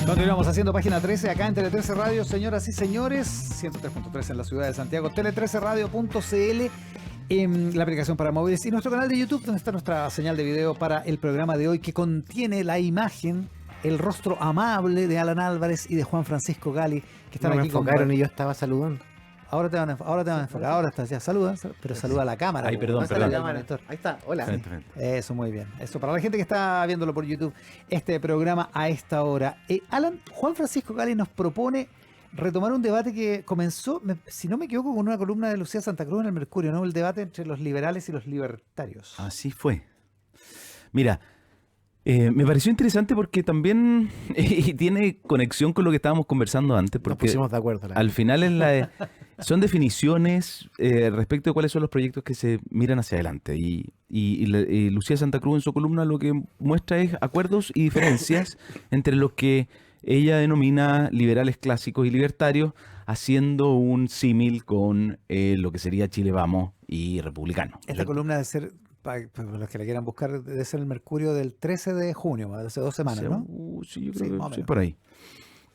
Continuamos haciendo página 13 acá en Tele 13 Radio, señoras y señores, 103.3 en la ciudad de Santiago, tele13radio.cl, en la aplicación para móviles y nuestro canal de YouTube, donde está nuestra señal de video para el programa de hoy, que contiene la imagen, el rostro amable de Alan Álvarez y de Juan Francisco Gali, que están No aquí me enfocaron y yo estaba saludando. Ahora te van a enfocar, ahora estás ya, saluda, pero saluda a la cámara. Ay, perdón, no perdón. al monitor. Ahí está, hola. Eso, muy bien. Eso, para la gente que está viéndolo por YouTube, este programa a esta hora. Alan, Juan Francisco Gali nos propone retomar un debate que comenzó, si no me equivoco, con una columna de Lucía Santa Cruz en el Mercurio, ¿no? El debate entre los liberales y los libertarios. Así fue. Mira, me pareció interesante porque también tiene conexión con lo que estábamos conversando antes. Porque nos pusimos de acuerdo. Al final son definiciones respecto de cuáles son los proyectos que se miran hacia adelante. Y Lucía Santa Cruz en su columna lo que muestra es acuerdos y diferencias entre los que ella denomina liberales clásicos y libertarios, haciendo un símil con lo que sería Chile Vamos y republicano. Esta columna debe ser, para los que la quieran buscar, debe ser el Mercurio del 13 de junio, hace 2 semanas, ¿no? Sí, yo creo que sí, por ahí.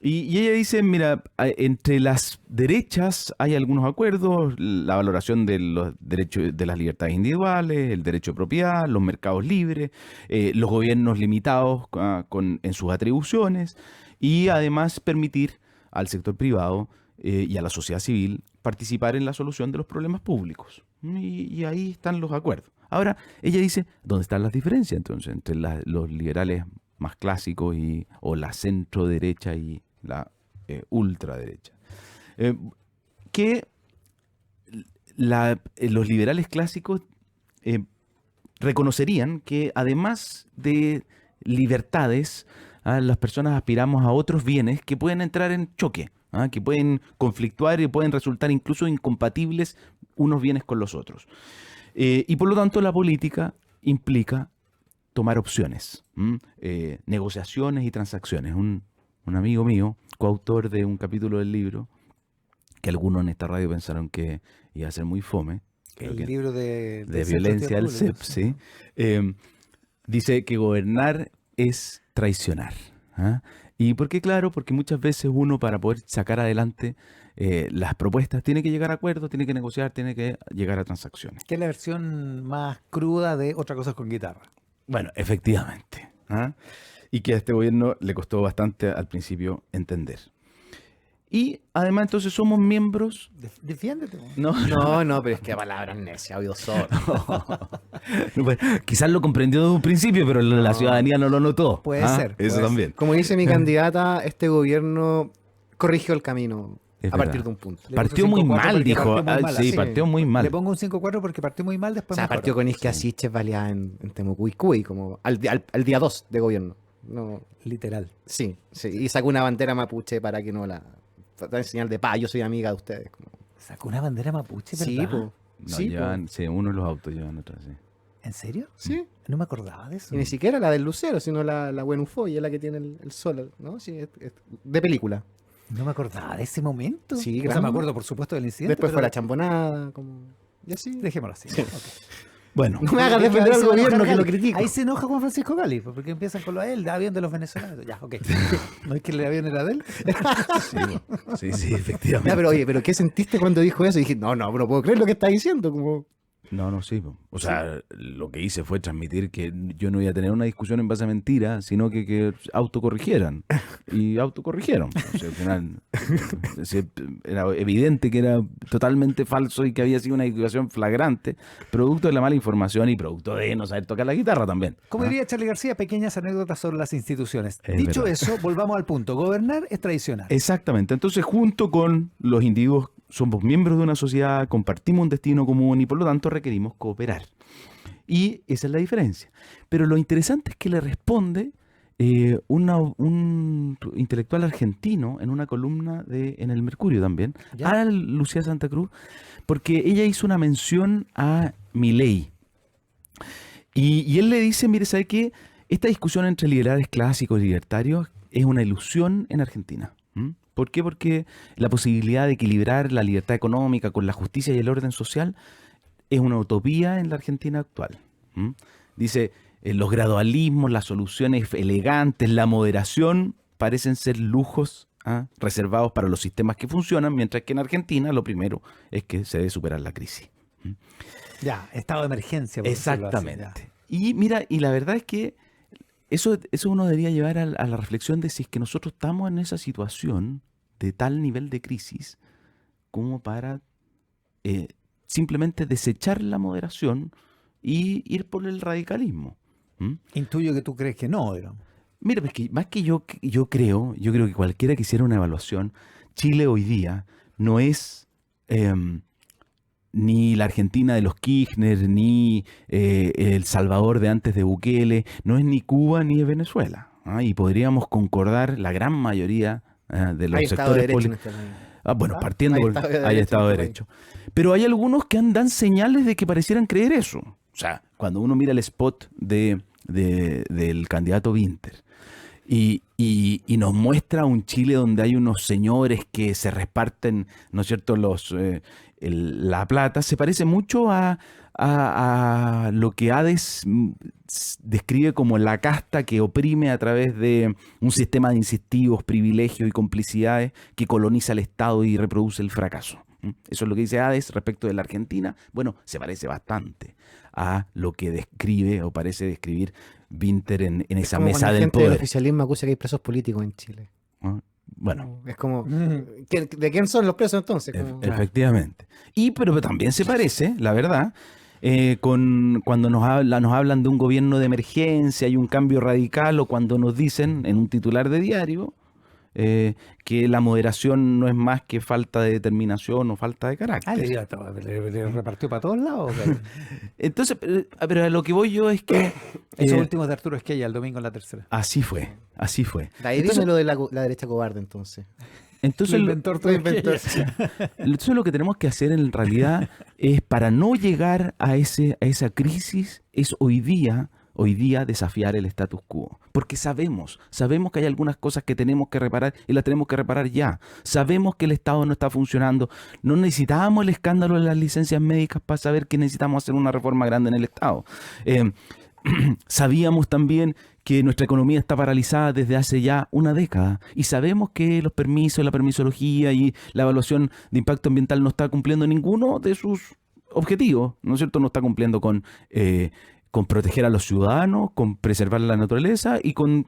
Y ella dice, mira, entre las derechas hay algunos acuerdos, la valoración de los derechos, de las libertades individuales, el derecho de propiedad, los mercados libres, los gobiernos limitados en sus atribuciones, y además permitir al sector privado y a la sociedad civil participar en la solución de los problemas públicos. Y ahí están los acuerdos. Ahora, ella dice, ¿dónde están las diferencias entonces entre los liberales más clásicos o la centro derecha y la ultraderecha? Que los liberales clásicos reconocerían que además de libertades, las personas aspiramos a otros bienes que pueden entrar en choque, que pueden conflictuar y pueden resultar incluso incompatibles unos bienes con los otros. Y por lo tanto la política implica tomar opciones, negociaciones y transacciones. Un amigo mío, coautor de un capítulo del libro, que algunos en esta radio pensaron que iba a ser muy fome. El libro de violencia del CEP, sí. Dice que gobernar es traicionar. ¿Y por qué? Claro, porque muchas veces uno, para poder sacar adelante las propuestas, tiene que llegar a acuerdos, tiene que negociar, tiene que llegar a transacciones. Que es la versión más cruda de Otra Cosa con Guitarra. Bueno, efectivamente. Y que a este gobierno le costó bastante al principio entender. Y además entonces somos miembros... Defiéndete. No, pero es que palabras necia, oído sordo. Pues, quizás lo comprendió desde un principio, pero la ciudadanía no lo notó. Puede ser. Eso puede también. ser. Como dice mi candidata, este gobierno corrigió el camino a partir de un punto. Partió muy mal, dijo. Partió muy mal. Le pongo un 5-4 porque partió muy mal, después O sea, partió con Isquia Siches valía en Temuco y Cuy, como al día 2 de gobierno. No, literal. sí, y sacó una bandera mapuche para que no la... en señal de paz, yo soy amiga de ustedes. Sacó una bandera mapuche, ¿verdad? Sí, pues. No, llevan, uno de los autos llevan otra, sí. ¿En serio? Sí. No me acordaba de eso. Y ni siquiera la del Lucero, sino la Buenufoy, es la que tiene el sol, ¿no? Sí, es de película. No me acordaba de ese momento. Sí, o sea, me acuerdo, por supuesto, del incidente. Después pero... fue la chambonada, como... Y así. Dejémoslo así. Sí. Okay. Bueno. No me hagas defender al gobierno que lo critico. Ahí se enoja Juan Francisco Gali, porque empiezan con lo de él, el avión de los venezolanos. Ya, ok. ¿No es que el avión era de él? Sí, efectivamente. Ya, pero oye, ¿pero qué sentiste cuando dijo eso? Y dije, no puedo creer lo que está diciendo. Como... No, sí. O sea, lo que hice fue transmitir que yo no iba a tener una discusión en base a mentiras, sino que autocorrigieran. Y autocorrigieron. O sea, al final era evidente que era totalmente falso y que había sido una equivocación flagrante, producto de la mala información y producto de no saber tocar la guitarra también. Como diría Charly García, pequeñas anécdotas sobre las instituciones. Es Dicho verdad. eso, volvamos al punto. Gobernar es tradicional. Exactamente. Entonces, junto con los individuos, somos miembros de una sociedad, compartimos un destino común y por lo tanto requerimos cooperar. Y esa es la diferencia. Pero lo interesante es que le responde un intelectual argentino en una columna en el Mercurio también, ¿Ya? a Lucía Santa Cruz, porque ella hizo una mención a Milei. Y él le dice, mire, ¿sabe qué? Esta discusión entre liberales clásicos y libertarios es una ilusión en Argentina. ¿Por qué? Porque la posibilidad de equilibrar la libertad económica con la justicia y el orden social es una utopía en la Argentina actual. Dice, los gradualismos, las soluciones elegantes, la moderación parecen ser lujos reservados para los sistemas que funcionan, mientras que en Argentina lo primero es que se debe superar la crisis. Ya, estado de emergencia. Por decirlo así, Exactamente. Y mira, y la verdad es que eso uno debería llevar a la reflexión de si es que nosotros estamos en esa situación de tal nivel de crisis como para simplemente desechar la moderación y ir por el radicalismo. Intuyo que tú crees que no, digamos. Mira, porque más que yo creo que cualquiera que hiciera una evaluación, Chile hoy día no es ni la Argentina de los Kirchner, ni El Salvador de antes de Bukele, no es ni Cuba ni Venezuela. Y podríamos concordar la gran mayoría de los sectores políticos. Bueno, partiendo hay Estado de Derecho. Pero hay algunos que dan señales de que parecieran creer eso. O sea, cuando uno mira el spot del candidato Winter y nos muestra un Chile donde hay unos señores que se reparten, ¿no es cierto?, la plata, se parece mucho a lo que Hades describe como la casta que oprime a través de un sistema de incentivos, privilegios y complicidades que coloniza el Estado y reproduce el fracaso. Eso es lo que dice Hades respecto de la Argentina. Bueno, se parece bastante a lo que describe o parece describir Winter en esa mesa del poder. El oficialismo acusa que hay presos políticos en Chile. Bueno. Es como, ¿de quién son los presos entonces? Efectivamente. Pero también se parece, la verdad, cuando nos hablan de un gobierno de emergencia y un cambio radical, o cuando nos dicen en un titular de diario que la moderación no es más que falta de determinación o falta de carácter. Le repartió para todos lados. Entonces, pero a lo que voy yo es que... Esos últimos de Arturo Esquella, el domingo en la tercera. Así fue. De ahí viene lo de la derecha cobarde, entonces. Entonces, entonces lo que tenemos que hacer en realidad es, para no llegar a esa crisis, es hoy día desafiar el status quo. Porque sabemos que hay algunas cosas que tenemos que reparar y las tenemos que reparar ya. Sabemos que el Estado no está funcionando. No necesitábamos el escándalo de las licencias médicas para saber que necesitamos hacer una reforma grande en el Estado. Sabíamos también que nuestra economía está paralizada desde hace ya una década y sabemos que los permisos, la permisología y la evaluación de impacto ambiental no está cumpliendo ninguno de sus objetivos, ¿no es cierto? No está cumpliendo con proteger a los ciudadanos, con preservar la naturaleza y con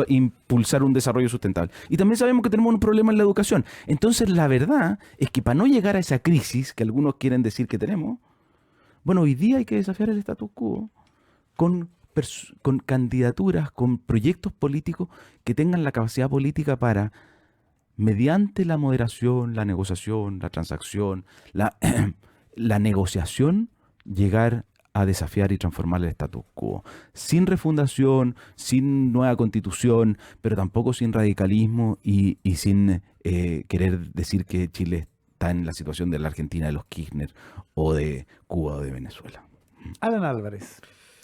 impulsar un desarrollo sustentable. Y también sabemos que tenemos un problema en la educación. Entonces, la verdad es que para no llegar a esa crisis que algunos quieren decir que tenemos, bueno, hoy día hay que desafiar el status quo con candidaturas, con proyectos políticos que tengan la capacidad política para, mediante la moderación, la negociación, la transacción, la negociación, llegar a desafiar y transformar el status quo. Sin refundación, sin nueva constitución, pero tampoco sin radicalismo y sin querer decir que Chile está en la situación de la Argentina de los Kirchner o de Cuba o de Venezuela. Alan Álvarez,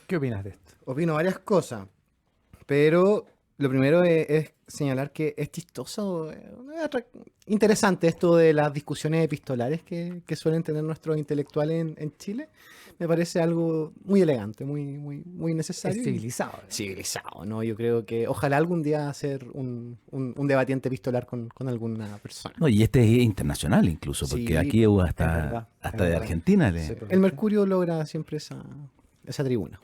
¿qué opinas de esto? Opino varias cosas, pero lo primero es señalar que es chistoso, interesante esto de las discusiones epistolares que suelen tener nuestros intelectuales en Chile. Me parece algo muy elegante, muy necesario. Es civilizado. Civilizado, ¿no? Yo creo que ojalá algún día hacer un debatiente epistolar con alguna persona. No, y este es internacional incluso, porque Sí, aquí hubo es verdad. de Argentina. El Mercurio logra siempre esa tribuna.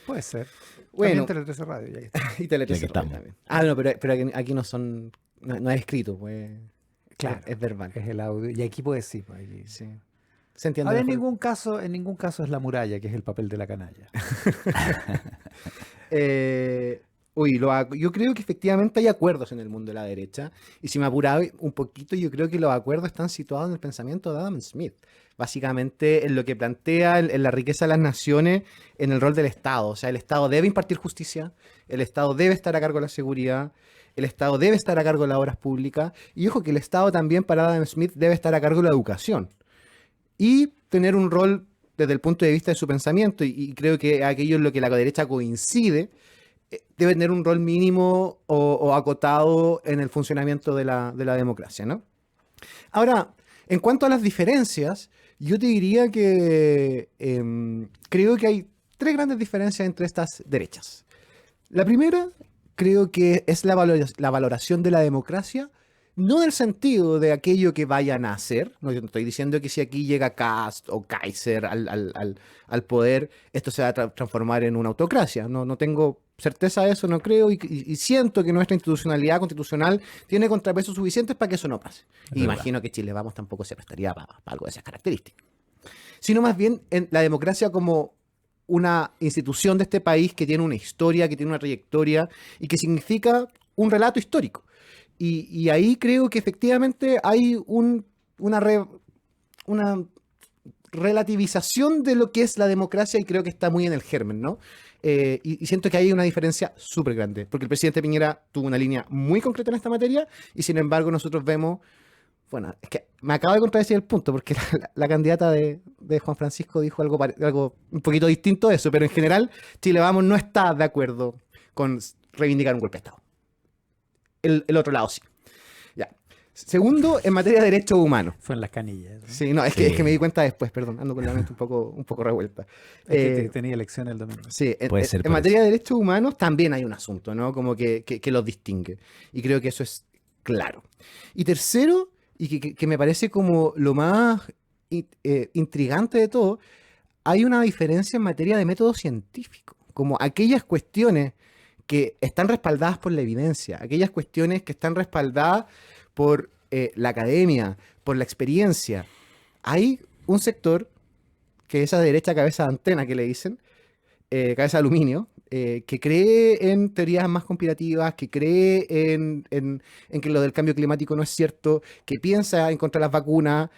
Puede ser. Bueno. También Tele 13 Radio, ya está. Y Tele 13 Ya que estamos. también. No, pero aquí no son... No es escrito, pues. Claro. Es verbal. Es el audio. Y aquí puede sí. Pues aquí. Sí. Se entiende Ahora, en mejor. ningún caso es la muralla, que es el papel de la canalla. Yo creo que efectivamente hay acuerdos en el mundo de la derecha, y si me apuraba un poquito, yo creo que los acuerdos están situados en el pensamiento de Adam Smith, básicamente en lo que plantea en la riqueza de las naciones, en el rol del Estado. O sea, el Estado debe impartir justicia, el Estado debe estar a cargo de la seguridad, el Estado debe estar a cargo de las obras públicas, y ojo que el Estado también, para Adam Smith, debe estar a cargo de la educación y tener un rol desde el punto de vista de su pensamiento, y creo que aquello en lo que la derecha coincide, debe tener un rol mínimo o acotado en el funcionamiento de la democracia, ¿no? Ahora, en cuanto a las diferencias, yo te diría que creo que hay tres grandes diferencias entre estas derechas. La primera, creo que es la valoración de la democracia, no en el sentido de aquello que vayan a hacer. No, yo no estoy diciendo que si aquí llega Kast o Kaiser al poder, esto se va a transformar en una autocracia. No tengo certeza de eso, no creo, y siento que nuestra institucionalidad constitucional tiene contrapesos suficientes para que eso no pase. Y imagino que Chile Vamos tampoco se prestaría para algo de esas características. Sino más bien en la democracia como una institución de este país que tiene una historia, que tiene una trayectoria y que significa un relato histórico. Y ahí creo que efectivamente hay una relativización de lo que es la democracia y creo que está muy en el germen, ¿no? Y siento que hay una diferencia súper grande, porque el presidente Piñera tuvo una línea muy concreta en esta materia y sin embargo nosotros vemos, bueno, es que me acabo de contradecir el punto, porque la candidata de Juan Francisco dijo algo un poquito distinto de eso, pero en general Chile Vamos no está de acuerdo con reivindicar un golpe de Estado. El otro lado sí. Ya. Segundo, en materia de derechos humanos. Fue en las canillas, ¿no? Sí, no, es que me di cuenta después, perdón, ando con la mente un poco revuelta. Es que tenía elecciones el domingo. Sí, en materia de derechos humanos también hay un asunto, ¿no? Como que los distingue. Y creo que eso es claro. Y tercero, y que me parece como lo más intrigante de todo, hay una diferencia en materia de método científico. Como aquellas cuestiones que están respaldadas por la evidencia, aquellas cuestiones que están respaldadas por la academia, por la experiencia. Hay un sector, que es esa derecha cabeza de antena que le dicen, cabeza de aluminio, que cree en teorías más conspirativas, que cree en que lo del cambio climático no es cierto, que piensa en contra de las vacunas.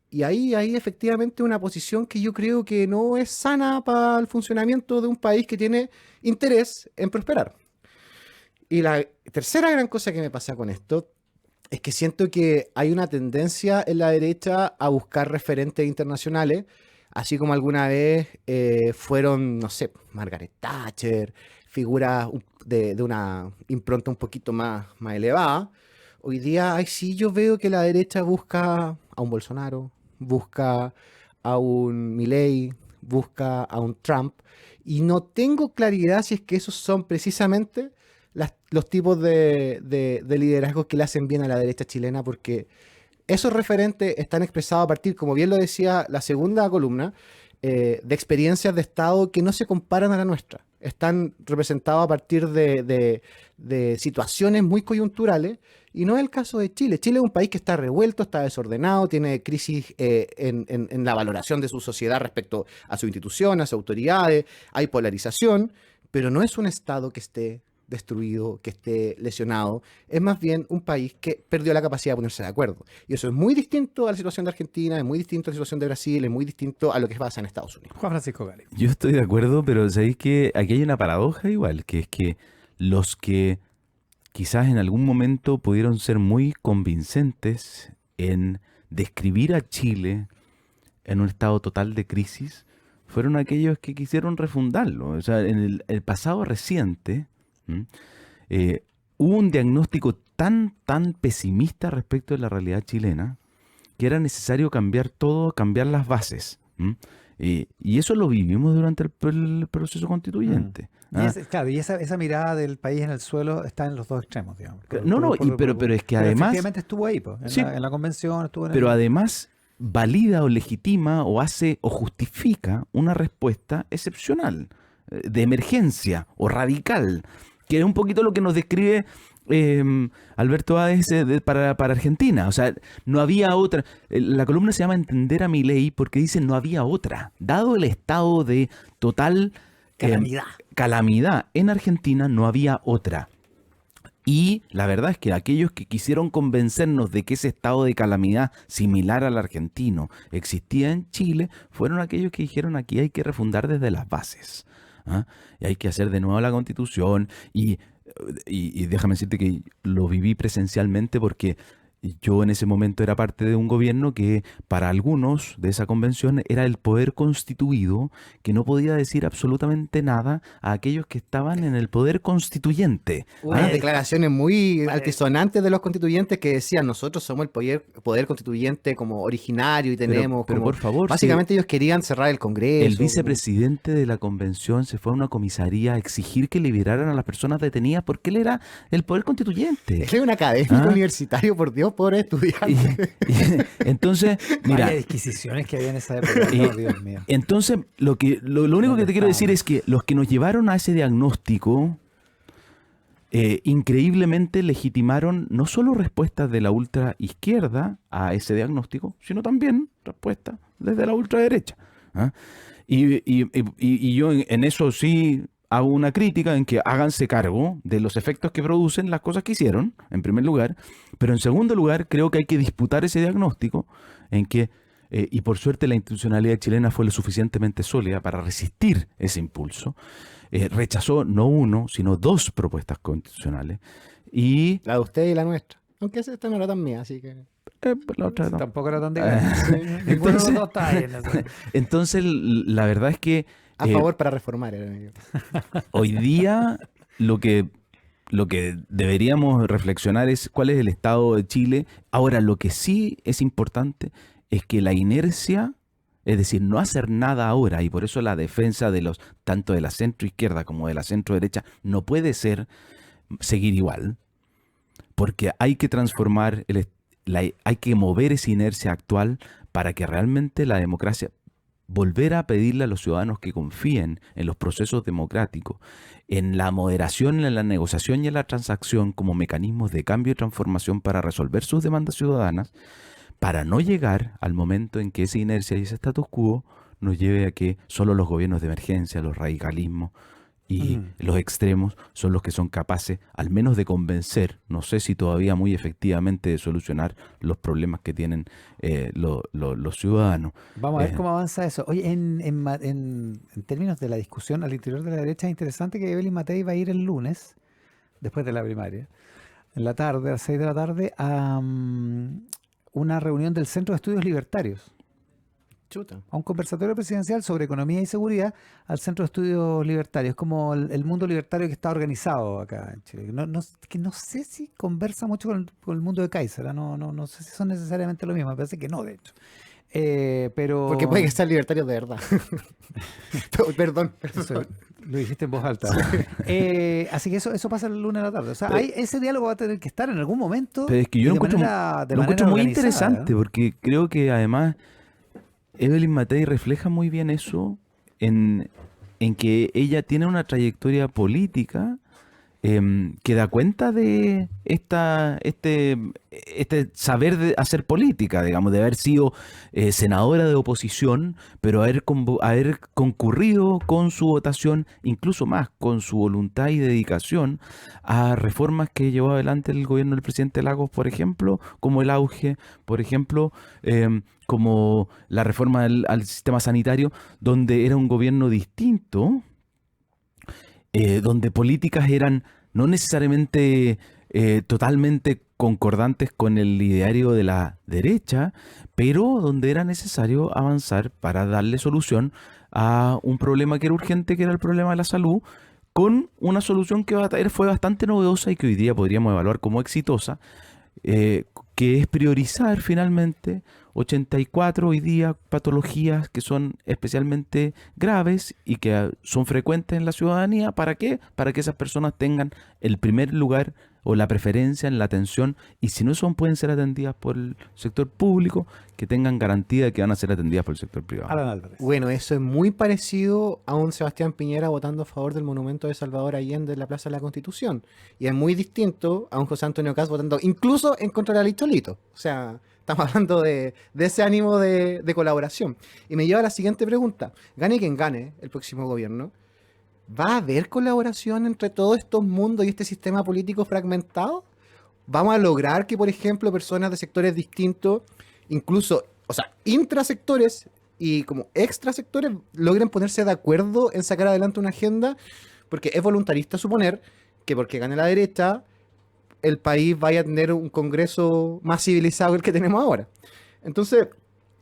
Y ahí hay efectivamente una posición que yo creo que no es sana para el funcionamiento de un país que tiene interés en prosperar. Y la tercera gran cosa que me pasa con esto es que siento que hay una tendencia en la derecha a buscar referentes internacionales, así como alguna vez fueron, no sé, Margaret Thatcher, figuras de una impronta un poquito más elevada. Hoy día, sí, yo veo que la derecha busca a un Bolsonaro, busca a un Milei, busca a un Trump, y no tengo claridad si es que esos son precisamente los tipos de liderazgos que le hacen bien a la derecha chilena, porque esos referentes están expresados a partir, como bien lo decía la segunda columna, de experiencias de Estado que no se comparan a la nuestra. Están representados a partir de situaciones muy coyunturales, y no es el caso de Chile. Chile es un país que está revuelto, está desordenado, tiene crisis en la valoración de su sociedad respecto a su institución, a sus autoridades, hay polarización, pero no es un Estado que esté destruido, que esté lesionado. Es más bien un país que perdió la capacidad de ponerse de acuerdo. Y eso es muy distinto a la situación de Argentina, es muy distinto a la situación de Brasil, es muy distinto a lo que pasa en Estados Unidos. Juan Francisco Gale. Yo estoy de acuerdo, pero sabéis que aquí hay una paradoja igual, que es que los que quizás en algún momento pudieron ser muy convincentes en describir a Chile en un estado total de crisis, fueron aquellos que quisieron refundarlo. O sea, en el pasado reciente, hubo un diagnóstico tan pesimista respecto de la realidad chilena que era necesario cambiar todo, cambiar las bases. Y eso lo vivimos durante el proceso constituyente. Y esa mirada del país en el suelo está en los dos extremos, digamos. Pero es que además... Efectivamente estuvo ahí, pues, en la convención. Estuvo pero además valida o legitima o hace o justifica una respuesta excepcional, de emergencia o radical, que es un poquito lo que nos describe Alberto Hades para Argentina. O sea, no había otra. La columna se llama Entender a Milei porque dice no había otra. Dado el estado de total calamidad en Argentina, no había otra. Y la verdad es que aquellos que quisieron convencernos de que ese estado de calamidad similar al argentino existía en Chile, fueron aquellos que dijeron aquí hay que refundar desde las bases. Y hay que hacer de nuevo la Constitución y déjame decirte que lo viví presencialmente porque Yo en ese momento era parte de un gobierno que para algunos de esa convención era el poder constituido, que no podía decir absolutamente nada a aquellos que estaban en el poder constituyente. Unas declaraciones muy altisonantes de los constituyentes que decían, nosotros somos el poder constituyente como originario y tenemos pero como... por favor, Básicamente ellos querían cerrar el Congreso. El vicepresidente de la convención se fue a una comisaría a exigir que liberaran a las personas detenidas porque él era el poder constituyente. Él es un académico universitario, por Dios, pobre estudiante. Entonces, mira... Vaya disquisiciones que había en esa época. No, Dios mío. Entonces, lo único que te quiero decir es que los que nos llevaron a ese diagnóstico increíblemente legitimaron no solo respuestas de la ultraizquierda a ese diagnóstico, sino también respuestas desde la ultraderecha. ¿Ah? Y yo en eso sí hago una crítica en que háganse cargo de los efectos que producen las cosas que hicieron, en primer lugar, pero en segundo lugar creo que hay que disputar ese diagnóstico en que, y por suerte la institucionalidad chilena fue lo suficientemente sólida para resistir ese impulso, rechazó no uno, sino 2 propuestas constitucionales. Y la de usted y la nuestra. Aunque esta no era tan mía, así que... la otra no. Tampoco era tan de entonces, la verdad es que a favor para reformar. Hoy día lo que deberíamos reflexionar es cuál es el estado de Chile. Ahora, lo que sí es importante es que la inercia, es decir, no hacer nada ahora, y por eso la defensa de tanto de la centroizquierda como de la centroderecha no puede ser seguir igual, porque hay que transformar, hay que mover esa inercia actual para que realmente la democracia, volver a pedirle a los ciudadanos que confíen en los procesos democráticos, en la moderación, en la negociación y en la transacción como mecanismos de cambio y transformación para resolver sus demandas ciudadanas, para no llegar al momento en que esa inercia y ese status quo nos lleve a que solo los gobiernos de emergencia, los radicalismos y los extremos son los que son capaces al menos de convencer, no sé si todavía muy efectivamente, de solucionar los problemas que tienen los ciudadanos. Vamos a ver cómo avanza eso. Oye, en términos de la discusión al interior de la derecha, es interesante que Evelyn Matei va a ir el lunes, después de la primaria, en la tarde, a las 6 de la tarde, a una reunión del Centro de Estudios Libertarios. Chuta. A un conversatorio presidencial sobre economía y seguridad al Centro de Estudios Libertarios. Es como el mundo libertario que está organizado acá en Chile. Que no sé si conversa mucho con el mundo de Kaiser. No sé si son necesariamente lo mismo. Me parece que no, de hecho. Pero... Porque puede que sean libertarios de verdad. Perdón. Eso, lo dijiste en voz alta. Así que eso pasa el lunes a la tarde. O sea, ese diálogo va a tener que estar en algún momento. Pero es que yo lo encuentro muy interesante, porque creo que además Evelyn Matei refleja muy bien eso en que ella tiene una trayectoria política que da cuenta de este saber de hacer política, digamos, de haber sido senadora de oposición, pero haber concurrido con su votación, incluso más, con su voluntad y dedicación a reformas que llevó adelante el gobierno del presidente Lagos, por ejemplo, como el auge, por ejemplo, como la reforma al sistema sanitario, donde era un gobierno distinto, donde políticas eran no necesariamente totalmente concordantes con el ideario de la derecha, pero donde era necesario avanzar para darle solución a un problema que era urgente, que era el problema de la salud, con una solución que fue bastante novedosa y que hoy día podríamos evaluar como exitosa, que es priorizar finalmente 84 hoy día patologías que son especialmente graves y que son frecuentes en la ciudadanía. ¿Para qué? Para que esas personas tengan el primer lugar o la preferencia en la atención, y si no pueden ser atendidas por el sector público, que tengan garantía de que van a ser atendidas por el sector privado. Alan Álvarez. Bueno, eso es muy parecido a un Sebastián Piñera votando a favor del monumento de Salvador Allende en la Plaza de la Constitución, y es muy distinto a un José Antonio Caz votando incluso en contra de la ley Cholito. O sea, estamos hablando de ese ánimo de colaboración. Y me lleva a la siguiente pregunta. Gane quien gane el próximo gobierno, ¿va a haber colaboración entre todos estos mundos y este sistema político fragmentado? ¿Vamos a lograr que, por ejemplo, personas de sectores distintos, incluso, o sea, intrasectores y como extrasectores, logren ponerse de acuerdo en sacar adelante una agenda? Porque es voluntarista suponer que porque gane la derecha, el país vaya a tener un Congreso más civilizado que el que tenemos ahora. Entonces,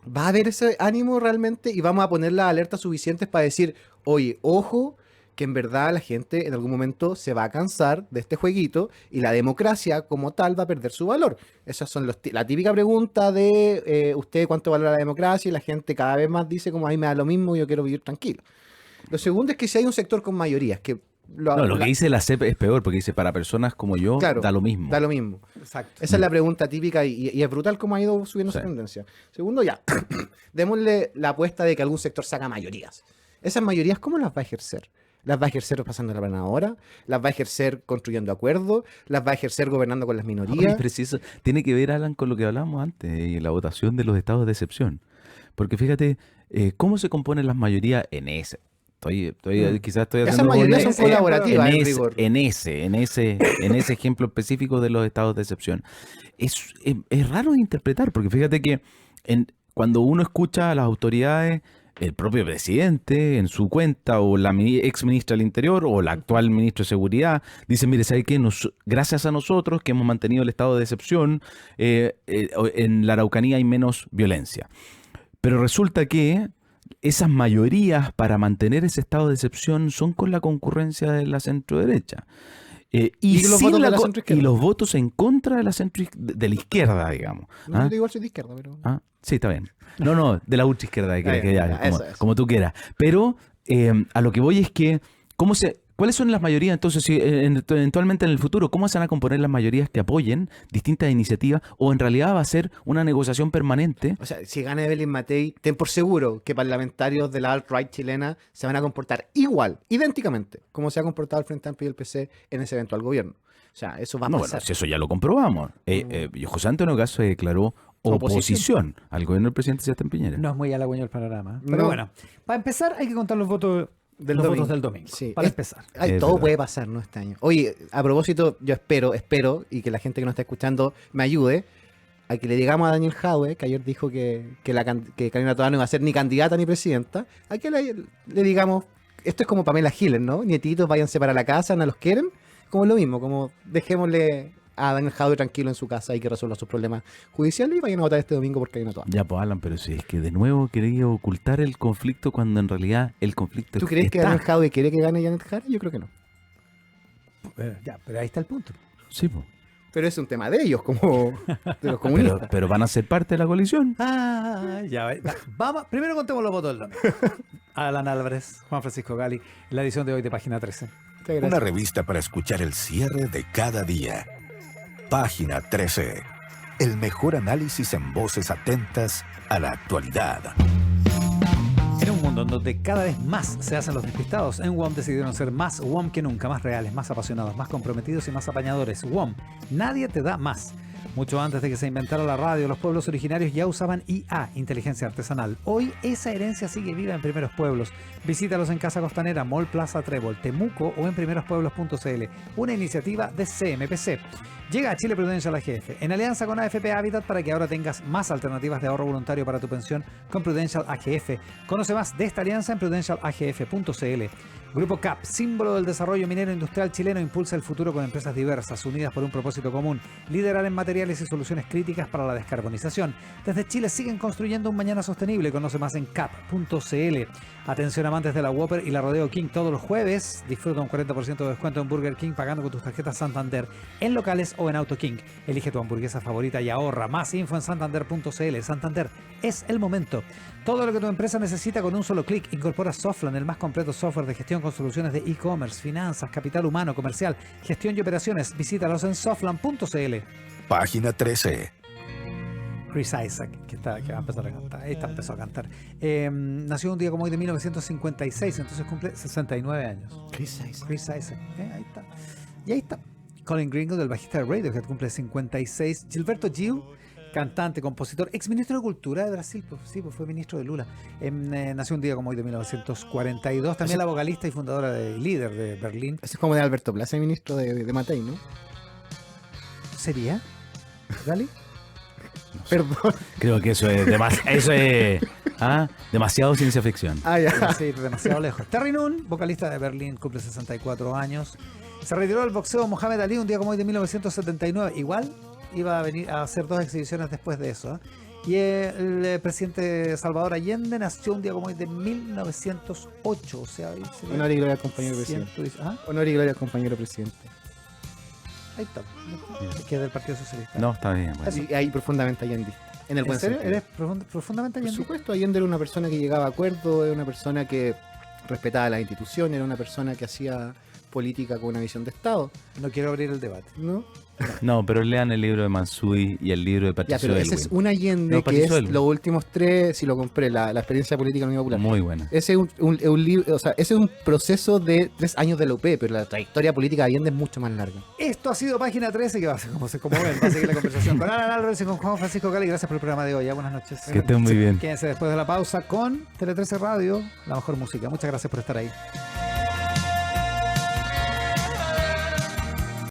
va a haber ese ánimo realmente y vamos a poner las alertas suficientes para decir, oye, ojo, que en verdad la gente en algún momento se va a cansar de este jueguito y la democracia como tal va a perder su valor. Esas son la típica pregunta de ¿usted cuánto valora la democracia? Y la gente cada vez más dice como a mí me da lo mismo, yo quiero vivir tranquilo. Lo segundo es que si hay un sector con mayorías que... Lo que dice la CEP es peor, porque dice para personas como yo, claro, da lo mismo. Da lo mismo. Exacto. Esa es la pregunta típica y es brutal cómo ha ido subiendo esa tendencia. Segundo, ya, démosle la apuesta de que algún sector saca mayorías. Esas mayorías, ¿cómo las va a ejercer? ¿Las va a ejercer pasando la planadora? ¿Las va a ejercer construyendo acuerdos? ¿Las va a ejercer gobernando con las minorías? Ay, preciso. Tiene que ver, Alan, con lo que hablábamos antes, la votación de los estados de excepción. Porque fíjate, ¿cómo se componen las mayorías en ese? Quizás estoy haciendo... Esas mayorías son colaborativas, en ese ejemplo específico de los estados de excepción. Es raro de interpretar, porque fíjate que cuando uno escucha a las autoridades, el propio presidente en su cuenta, o la ex ministra del Interior, o la actual ministra de Seguridad, dicen, mire, ¿sabe qué? Gracias a nosotros que hemos mantenido el estado de excepción, en la Araucanía hay menos violencia. Pero resulta que esas mayorías para mantener ese estado de excepción son con la concurrencia de la centroderecha. Y los votos en contra de la izquierda, digamos. No, yo igual soy de izquierda, pero... Sí, está bien. No, de la ultraizquierda, como tú quieras. Pero a lo que voy es que, ¿cuáles son las mayorías entonces, si, eventualmente en el futuro? ¿Cómo se van a componer las mayorías que apoyen distintas iniciativas? ¿O en realidad va a ser una negociación permanente? O sea, si gana Evelyn Matei, ten por seguro que parlamentarios de la alt-right chilena se van a comportar igual, idénticamente, como se ha comportado el Frente Amplio y el PC en ese eventual gobierno. O sea, eso va a pasar. Bueno, si eso ya lo comprobamos. José Antonio Caz se declaró oposición al gobierno del presidente Sebastián Piñera. No es muy halagüeño el panorama. Pero bueno, para empezar hay que contar los votos del domingo. Sí, para empezar. Todo puede pasar, ¿no? Este año. Oye, a propósito, yo espero, y que la gente que nos está escuchando me ayude, a que le digamos a Daniel Jadwe, que ayer dijo que Carolina Toá no iba a ser ni candidata ni presidenta, a que le digamos, esto es como Pamela Giles, ¿no? Nietitos, váyanse para la casa, no los quieren. Como lo mismo, como dejémosle a Daniel Jadwe tranquilo en su casa y que resuelva sus problemas judiciales y vayan a votar este domingo porque hay una toalla. Ya, pues Alan, pero si es que de nuevo quería ocultar el conflicto cuando en realidad el conflicto ¿Tú crees que Daniel Jadwe quiere que gane Janet Jara? Yo creo que no. Pero ahí está el punto. Sí, pues. Pero es un tema de ellos, como de los comunistas. Pero van a ser parte de la coalición. Vamos, primero contemos los votos del domingo. Alan Álvarez, Juan Francisco Gali, la edición de hoy de Página 13. Una revista para escuchar el cierre de cada día. Página 13. El mejor análisis en voces atentas a la actualidad. En un mundo en donde cada vez más se hacen los despistados, en WOM decidieron ser más WOM que nunca, más reales, más apasionados, más comprometidos y más apañadores. WOM, nadie te da más. Mucho antes de que se inventara la radio, los pueblos originarios ya usaban IA, inteligencia artesanal. Hoy esa herencia sigue viva en Primeros Pueblos. Visítalos en Casa Costanera, Mall Plaza Trébol, Temuco o en primerospueblos.cl, una iniciativa de CMPC. Llega a Chile Prudential AGF, en alianza con AFP Habitat para que ahora tengas más alternativas de ahorro voluntario para tu pensión con Prudential AGF. Conoce más de esta alianza en prudentialagf.cl. Grupo CAP, símbolo del desarrollo minero industrial chileno, impulsa el futuro con empresas diversas, unidas por un propósito común: liderar en materiales y soluciones críticas para la descarbonización. Desde Chile siguen construyendo un mañana sostenible. Conoce más en cap.cl. Atención amantes de la Whopper y la Rodeo King, todos los jueves disfruta un 40% de descuento en Burger King pagando con tus tarjetas Santander en locales o en Auto King. Elige tu hamburguesa favorita y ahorra. Más info en santander.cl. Santander, es el momento. Todo lo que tu empresa necesita con un solo clic. Incorpora Softland, el más completo software de gestión con soluciones de e-commerce, finanzas, capital humano, comercial, gestión y operaciones. Visítalos en softland.cl. Página 13. Chris Isaac, que va a empezar a cantar. Esta empezó a cantar. Nació un día como hoy de 1956, entonces cumple 69 años. Chris Isaac. Ahí está. Y ahí está. Colin Gringo, del bajista de Radiohead, cumple 56. Gilberto Gil, cantante, compositor, ex ministro de Cultura de Brasil, pues fue ministro de Lula. Nació un día como hoy de 1942. También la vocalista y fundadora y líder de Berlín. Eso es como de Alberto Plaza, ministro de Matei, ¿no? ¿Sería? ¿Gali? No sé. Perdón. Creo que eso es demasiado ciencia ficción. Ya. Sí, demasiado lejos. Terry Nunn, vocalista de Berlín, cumple 64 años. Se retiró del boxeo Mohamed Ali un día como hoy de 1979. Igual iba a venir a hacer 2 exhibiciones después de eso. Y el presidente Salvador Allende nació un día como hoy de 1908. O sea, honor y gloria al compañero presidente. Honor y gloria al compañero presidente. Ahí está. Que es del Partido Socialista. No, está bien. Bueno. Y ahí profundamente Allende. En el buen serio? sentido. ¿Eres profundamente Allende? Por supuesto, Allende era una persona que llegaba a acuerdo, era una persona que respetaba las instituciones, era una persona que hacía política con una visión de Estado. No quiero abrir el debate. ¿No? No, pero lean el libro de Mansui y el libro de Ya, Patricio pero Aylwin. ese es un Allende No, que Patricio es Aylwin. los últimos 3, si lo compré, la experiencia política no popular. Muy buena. Ese es un libro, o sea, ese es un proceso de 3 años de la UP, pero la trayectoria política de Allende es mucho más larga. Esto ha sido Página 13, que va a ser como ven, va a seguir la conversación con Alan Álvarez y con Juan Francisco Cali. Gracias por el programa de hoy. Buenas noches. Que estén muy bien. Quédense después de la pausa con Tele 13 Radio, la mejor música. Muchas gracias por estar ahí.